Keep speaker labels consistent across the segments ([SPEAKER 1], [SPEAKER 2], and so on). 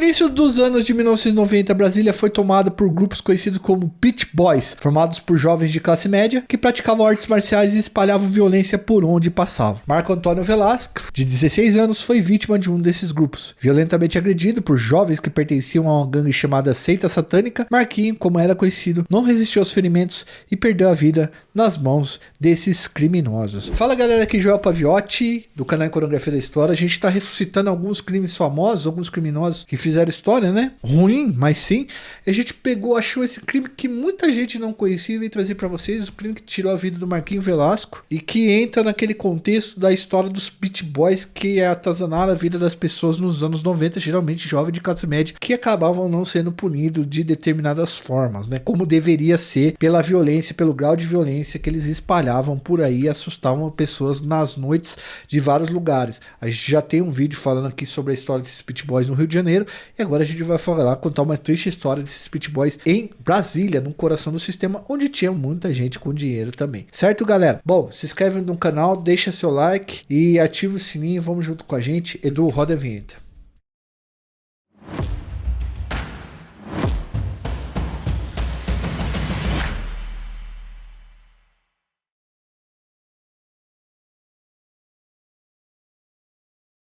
[SPEAKER 1] início dos anos de 1990, Brasília foi tomada por grupos conhecidos como Beach Boys, formados por jovens de classe média que praticavam artes marciais e espalhavam violência por onde passavam. Marco Antônio Velasco, de 16 anos, foi vítima de um desses grupos. Violentamente agredido por jovens que pertenciam a uma gangue chamada Seita Satânica, Marquinho, como era conhecido, não resistiu aos ferimentos e perdeu a vida nas mãos desses criminosos. Fala galera, aqui é Joel Paviotti, do canal Iconografia da História. A gente está ressuscitando alguns crimes famosos, alguns criminosos que fizeram história, né? Ruim, mas sim. A gente achou esse crime que muita gente não conhecia e veio trazer para vocês, o crime que tirou a vida do Marquinho Velasco e que entra naquele contexto da história dos Beach Boys que atazanaram a vida das pessoas nos anos 90, geralmente jovens de classe média, que acabavam não sendo punidos de determinadas formas, né? Como deveria ser, pela violência, pelo grau de violência que eles espalhavam por aí e assustavam pessoas nas noites de vários lugares. A gente já tem um vídeo falando aqui sobre a história desses Beach Boys no Rio de Janeiro e agora a gente vai falar, contar uma triste história desses Beach Boys em Brasília, no coração do sistema, onde tinha muita gente com dinheiro também. Certo, galera? Bom, se inscreve no canal, deixa seu like e ativa o sininho, vamos junto com a gente. Edu, roda a vinheta.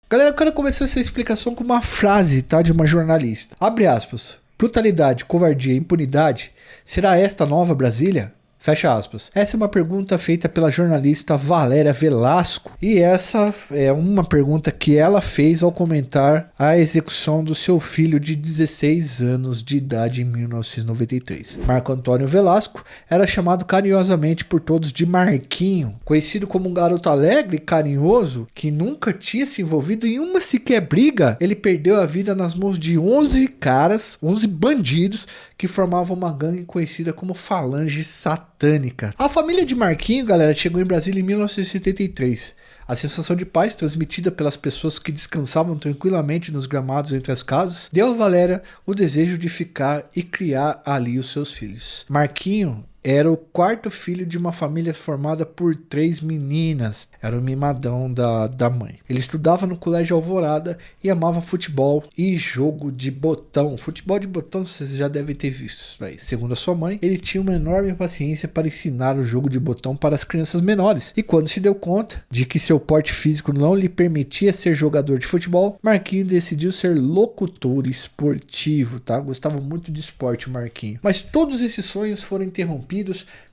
[SPEAKER 1] Galera, eu quero começar essa explicação com uma frase, tá, de uma jornalista. Abre aspas. Brutalidade, covardia e impunidade, será esta a nova Brasília? Fecha aspas. Essa é uma pergunta feita pela jornalista Valéria Velasco e essa é uma pergunta que ela fez ao comentar a execução do seu filho de 16 anos de idade em 1993. Marco Antônio Velasco era chamado carinhosamente por todos de Marquinho, conhecido como um garoto alegre e carinhoso que nunca tinha se envolvido em uma sequer briga. Ele perdeu a vida nas mãos de 11 bandidos que formavam uma gangue conhecida como Falange Satânica. A família de Marquinho, galera, chegou em Brasília em 1973. A sensação de paz transmitida pelas pessoas que descansavam tranquilamente nos gramados entre as casas deu a Valéria o desejo de ficar e criar ali os seus filhos. Marquinho era o quarto filho de uma família formada por 3 meninas. Era o mimadão da mãe. Ele estudava no Colégio Alvorada e amava futebol e jogo de botão. Futebol de botão vocês já devem ter visto. Segundo a sua mãe, ele tinha uma enorme paciência para ensinar o jogo de botão para as crianças menores. E quando se deu conta de que seu porte físico não lhe permitia ser jogador de futebol, Marquinho decidiu ser locutor esportivo, tá? Gostava muito de esporte, Marquinho. Mas todos esses sonhos foram interrompidos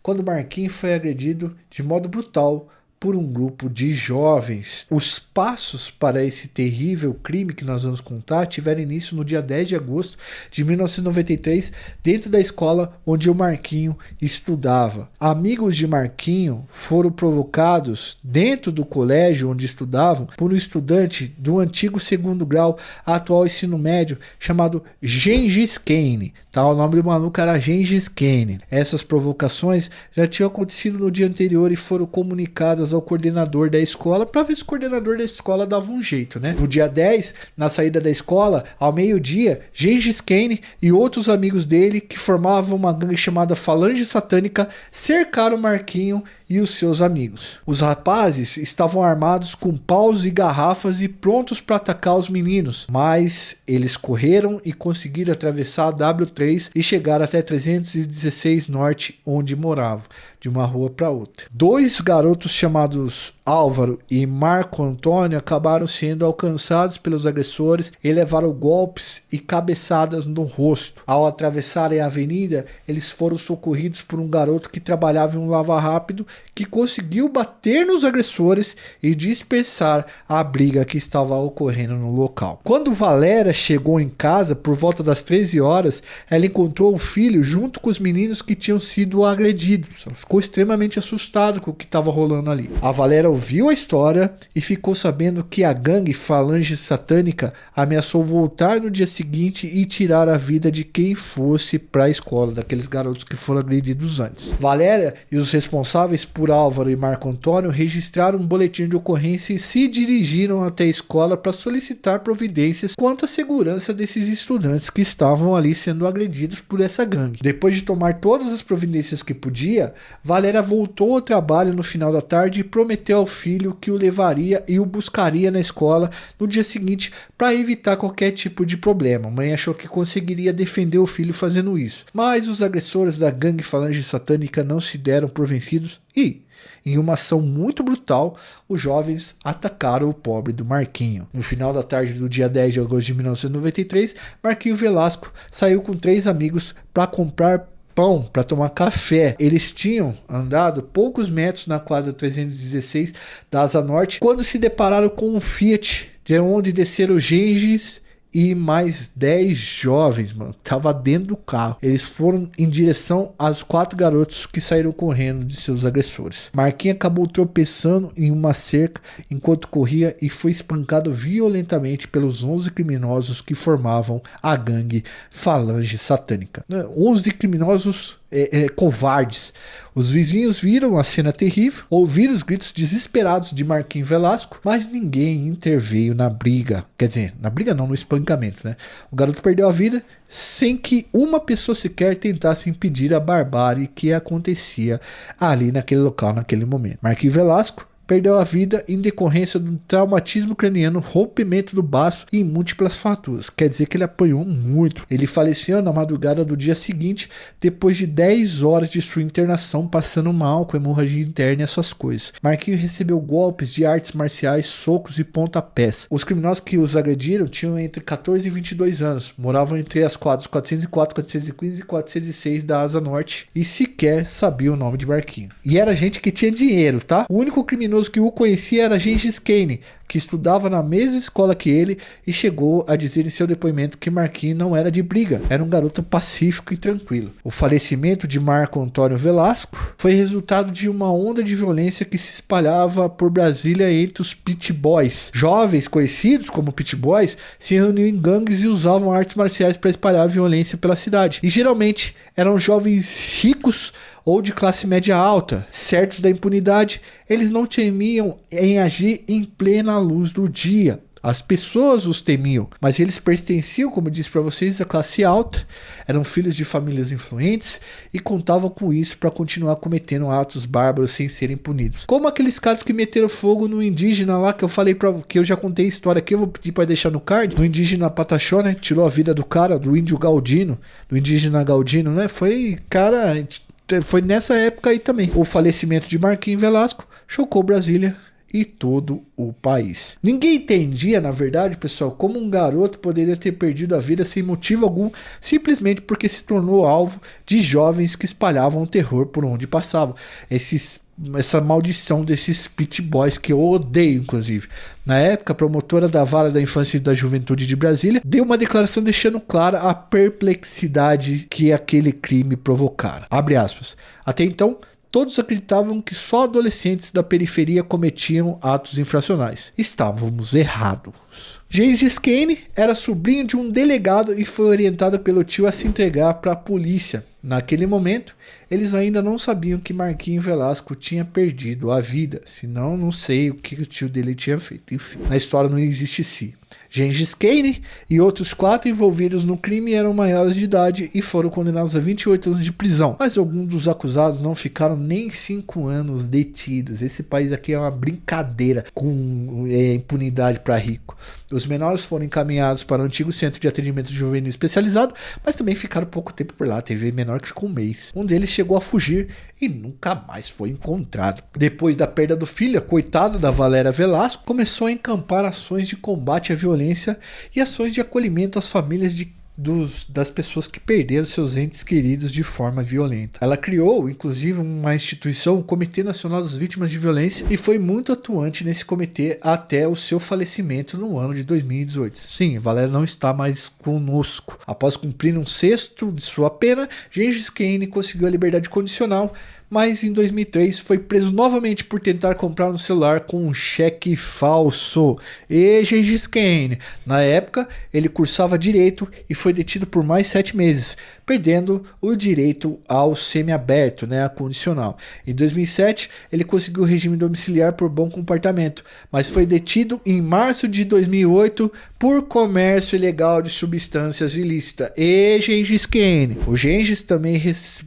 [SPEAKER 1] quando Marquinho foi agredido de modo brutal por um grupo de jovens. Os passos para esse terrível crime que nós vamos contar tiveram início no dia 10 de agosto de 1993, dentro da escola onde o Marquinho estudava. Amigos de Marquinho foram provocados dentro do colégio onde estudavam por um estudante do antigo segundo grau, atual ensino médio, chamado Gengis Khan. Tá? O nome do maluco era Gengis Khan. Essas provocações já tinham acontecido no dia anterior e foram comunicadas ao coordenador da escola para ver se o coordenador da escola dava um jeito, né? No dia 10, na saída da escola, ao meio-dia, Gengis Khan e outros amigos dele, que formavam uma gangue chamada Falange Satânica, cercaram Marquinho e os seus amigos. Os rapazes estavam armados com paus e garrafas e prontos para atacar os meninos, mas eles correram e conseguiram atravessar a W3 e chegar até 316 Norte, onde moravam, de uma rua para outra. 2 garotos chamados Álvaro e Marco Antônio acabaram sendo alcançados pelos agressores e levaram golpes e cabeçadas no rosto. Ao atravessarem a avenida, eles foram socorridos por um garoto que trabalhava em um lava-rápido, que conseguiu bater nos agressores e dispersar a briga que estava ocorrendo no local. Quando Valéria chegou em casa por volta das 13 horas, ela encontrou o filho junto com os meninos que tinham sido agredidos. Ela ficou extremamente assustada com o que estava rolando ali. A Valéria ouviu a história e ficou sabendo que a gangue Falange Satânica ameaçou voltar no dia seguinte e tirar a vida de quem fosse para a escola, daqueles garotos que foram agredidos antes. Valéria e os responsáveis por Álvaro e Marco Antônio registraram um boletim de ocorrência e se dirigiram até a escola para solicitar providências quanto à segurança desses estudantes que estavam ali sendo agredidos por essa gangue. Depois de tomar todas as providências que podia, Valéria voltou ao trabalho no final da tarde e prometeu ao filho que o levaria e o buscaria na escola no dia seguinte para evitar qualquer tipo de problema. A mãe achou que conseguiria defender o filho fazendo isso, mas os agressores da gangue Falange Satânica não se deram por vencidos e, em uma ação muito brutal, os jovens atacaram o pobre do Marquinho. No final da tarde do dia 10 de agosto de 1993, Marquinho Velasco saiu com 3 amigos para comprar pão, para tomar café. Eles tinham andado poucos metros na quadra 316 da Asa Norte quando se depararam com um Fiat, de onde desceram Gengis e mais 10 jovens, mano. Tava dentro do carro. Eles foram em direção aos 4 garotos que saíram correndo de seus agressores. Marquinhos acabou tropeçando em uma cerca enquanto corria e foi espancado violentamente pelos 11 criminosos que formavam a gangue Falange Satânica. 11 criminosos covardes. Os vizinhos viram a cena terrível, ouviram os gritos desesperados de Marquinhos Velasco, mas ninguém interveio na briga. Quer dizer, na briga não, no espancamento, né? O garoto perdeu a vida sem que uma pessoa sequer tentasse impedir a barbárie que acontecia ali naquele local, naquele momento. Marquinhos Velasco perdeu a vida em decorrência do traumatismo craniano, rompimento do baço e múltiplas fraturas. Quer dizer que ele apanhou muito. Ele faleceu na madrugada do dia seguinte, depois de 10 horas de sua internação, passando mal com hemorragia interna e essas coisas. Marquinhos recebeu golpes de artes marciais, socos e pontapés. Os criminosos que os agrediram tinham entre 14 e 22 anos, moravam entre as quadras 404, 415 e 406 da Asa Norte e sequer sabiam o nome de Marquinhos. E era gente que tinha dinheiro, tá? O único criminoso que o conhecia era Gengis Kane, que estudava na mesma escola que ele e chegou a dizer em seu depoimento que Marquinhos não era de briga, era um garoto pacífico e tranquilo. O falecimento de Marco Antônio Velasco foi resultado de uma onda de violência que se espalhava por Brasília entre os pit boys. Jovens conhecidos como pit boys se reuniam em gangues e usavam artes marciais para espalhar violência pela cidade. E geralmente eram jovens ricos ou de classe média alta, certos da impunidade. Eles não temiam em agir em plena luz do dia. As pessoas os temiam, mas eles pertenciam, como eu disse para vocês, à classe alta, eram filhos de famílias influentes e contavam com isso para continuar cometendo atos bárbaros sem serem punidos. Como aqueles caras que meteram fogo no indígena lá, que eu falei que eu já contei a história aqui, eu vou pedir para deixar no card, no indígena Pataxó, né? Tirou a vida do cara, do índio Galdino, do indígena Galdino, né? Foi nessa época aí também. O falecimento de Marquinhos Velasco chocou Brasília e todo o país. Ninguém entendia, na verdade, pessoal, como um garoto poderia ter perdido a vida sem motivo algum, simplesmente porque se tornou alvo de jovens que espalhavam o terror por onde passavam. Essa maldição desses pit boys que eu odeio, inclusive. Na época, a promotora da Vara da Infância e da Juventude de Brasília deu uma declaração deixando clara a perplexidade que aquele crime provocara. Abre aspas. Até então, todos acreditavam que só adolescentes da periferia cometiam atos infracionais. Estávamos errados. Gengis Kane era sobrinho de um delegado e foi orientado pelo tio a se entregar para a polícia. Naquele momento, eles ainda não sabiam que Marquinhos Velasco tinha perdido a vida. Senão, não sei o que o tio dele tinha feito. Enfim, na história não existe si. Gengis Kane e outros 4 envolvidos no crime eram maiores de idade e foram condenados a 28 anos de prisão. Mas alguns dos acusados não ficaram nem 5 anos detidos. Esse país aqui é uma brincadeira com impunidade para rico. Os menores foram encaminhados para o antigo centro de atendimento juvenil especializado, mas também ficaram pouco tempo por lá. Teve menor que ficou um mês. Um deles chegou a fugir e nunca mais foi encontrado. Depois da perda do filho, a coitada da Valéria Velasco começou a encampar ações de combate à violência e ações de acolhimento às famílias das pessoas que perderam seus entes queridos de forma violenta. Ela criou, inclusive, uma instituição, o Comitê Nacional das Vítimas de Violência, e foi muito atuante nesse comitê até o seu falecimento no ano de 2018. Sim, Valéria não está mais conosco. Após cumprir 1/6 de sua pena, Gengis Kane conseguiu a liberdade condicional, mas em 2003 foi preso novamente por tentar comprar um celular com um cheque falso. E Gengis Kane, na época, ele cursava direito e foi detido por mais 7 meses, perdendo o direito ao semiaberto, a condicional. Em 2007, ele conseguiu o regime domiciliar por bom comportamento, mas foi detido em março de 2008 por comércio ilegal de substâncias ilícitas. E Gengis Kane. O Gengis também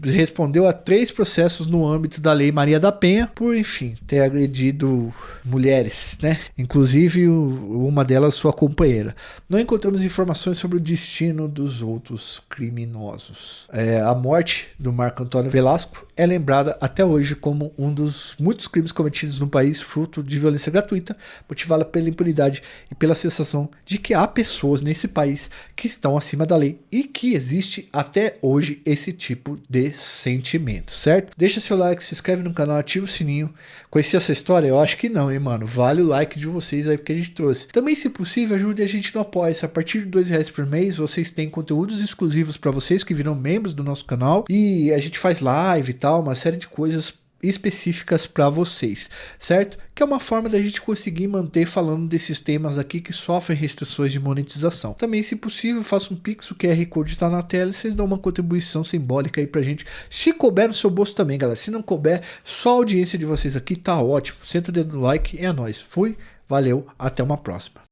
[SPEAKER 1] respondeu a 3 processos no no âmbito da Lei Maria da Penha, por, enfim, ter agredido mulheres, né? Inclusive uma delas sua companheira. Não encontramos informações sobre o destino dos outros criminosos. A morte do Marco Antônio Velasco é lembrada até hoje como um dos muitos crimes cometidos no país, fruto de violência gratuita, motivada pela impunidade e pela sensação de que há pessoas nesse país que estão acima da lei e que existe até hoje esse tipo de sentimento, certo? Deixa seu like, se inscreve no canal, ativa o sininho. Conhecia essa história? Eu acho que não, hein, mano? Vale o like de vocês aí porque a gente trouxe. Também, se possível, ajude a gente no Apoia-se. A partir de R$2 por mês, vocês têm conteúdos exclusivos para vocês que viram membros do nosso canal e a gente faz live e tal, uma série de coisas específicas para vocês, certo? Que é uma forma da gente conseguir manter falando desses temas aqui que sofrem restrições de monetização. Também, se possível, faça um Pix, o QR Code está na tela e vocês dão uma contribuição simbólica aí pra gente. Se couber no seu bolso também, galera. Se não couber, só a audiência de vocês aqui tá ótimo. Senta o dedo no like e é nóis. Fui, valeu, até uma próxima.